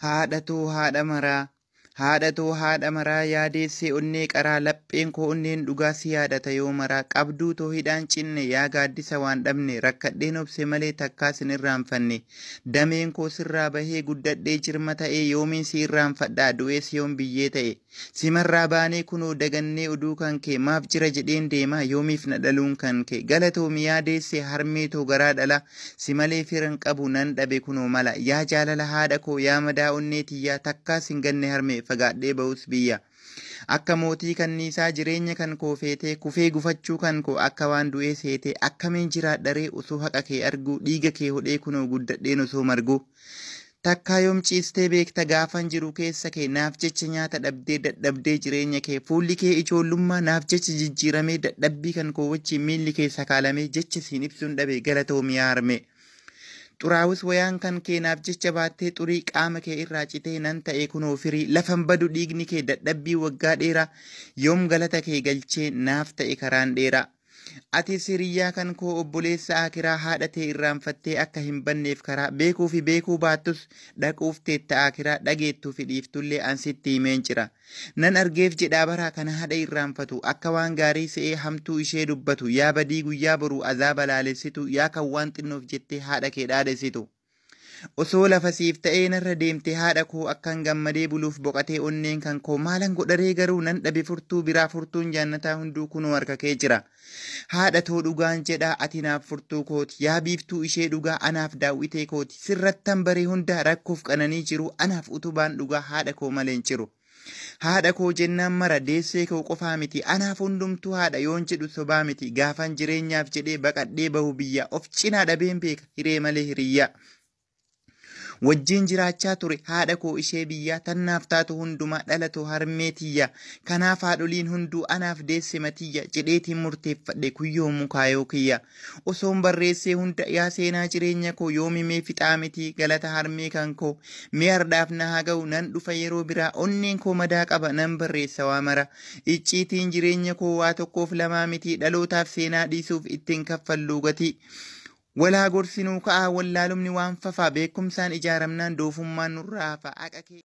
Haadhatuu haadha maraa. Haadhatuu haadha maraa yaadeessee onnee qaraa lapheen koo onneen dhugaa si yaadata yoo maraa qabduu too hidhaan cinne yaa gaaddisa waan dhabne rakkadheen obse malee takkaa sin irraanfanne dameen koo sirraa bahee guddadhee jirma ta'ee yoomiin si irraanfadhaa du'ees yoom biyyee ta'e simarraa baanee kunoo dagannee oduu kan kee maaf jira jedheen deemaa yoomiif na dhaluun kan kee galatoomi yaadeessee harmee too garaa dhala si malee firan qabu nan dhabe kunoo mala yaa jaalala haadha koo yaa madaa onnee tiyyaa takkaa sin ganne harmee fagaadhee bahus biyya akka mootii kanniisaa jireenya kan koo feetee kufee gufachuu kan koo akka waan du'ee seetee akkamiin jiraadharee osoo haqa kee arguu dhiiga kee hodhee kunoo guddadheen osoo marguu takkaa yoom ciistee beekta gaafan jiru keessa kee naaf jecha nyaata dhabdee dadhabdee jireenya kee fuulli kee ijoollummaa naaf jecha jijjiiramee dadhabbii kan koo wajjiin miilli kee sakaalamee jecha siin ibsuun dhabe galatoomi yaa harmee. Xuraawus wayaan kan keenaaf jecha baattee xurii qaama kee irraa citee nan ta'e kunoo firii lafan badu dhiigni kee dadhabbii waggaa dheeraa yoom galata kee galchee naaf ta'e karaan dheeraa. Ati siriyyaa kan koo obboleessa akiraa haadha tee irraanfattee akka hin banneef karaa beekuu fi beekuu baattus dhaquuf teetta akiraa dhageettuu fi dhiiftullee ansitti himeen jira. Nan argeef jedhaa baraa kana haadha irraanfatu akka waan gaarii se'ee hamtuu ishee dubbatu yaa badii guyyaa boruu azaaba laalessitu yaa kan waan xinnoof jettee haadha kee dhaadessitu. Osoo lafa siif ta'ee narra deemte haadha koo akkan gammadee buluuf boqatee onneen kan koo maalan godharee garuu nan dhabe furtuu biraa furtuun jannataa hunduu kunoo harka kee jira. Haadha too dhugaan jedhaa ati naaf furtuu kooti yaa biiftuu ishee dhugaa anaaf daawwitee kooti sirrattan baree hunda rakkoof qananii jiru anaaf utubaan dhugaa haadha koo maleen jiru. Haadha koo jennaan mara deessee koo qofaa miti anaaf hundumtuu haadha yoon jedhu sobaa miti gaafan jireenyaaf jedhee baqadhee bahu biyya of cinaa dhabeen beeka hiree malee hiriyyaa. Wajjin jiraachaa ture haadha koo ishee biyyaa tannaaf taatu hundumaa dhalatu harmee tiyya kanaaf haadholiin hunduu anaaf deesse matiyya jedheetiin murteeffadhe kuyyoo mukaayoo kiyya osoon barreessee hunda yaa seenaa jireenya koo yoomimee fixaa miti galata harmee kan koo mee hardhaaf na haa ga'u nan dhufa yeroo biraa onneen koo madaa qaba nan barreessa waa mara icciitiin jireenya koo waa tokkoof lamaa miti dhalootaaf seenaa dhiisuuf ittiin kaffalluu gatii. Walaa gorsinuu ka'aa wallaalumni waan fafaa beekumsaan ijaaramnaan doofummaan nurraa hafa.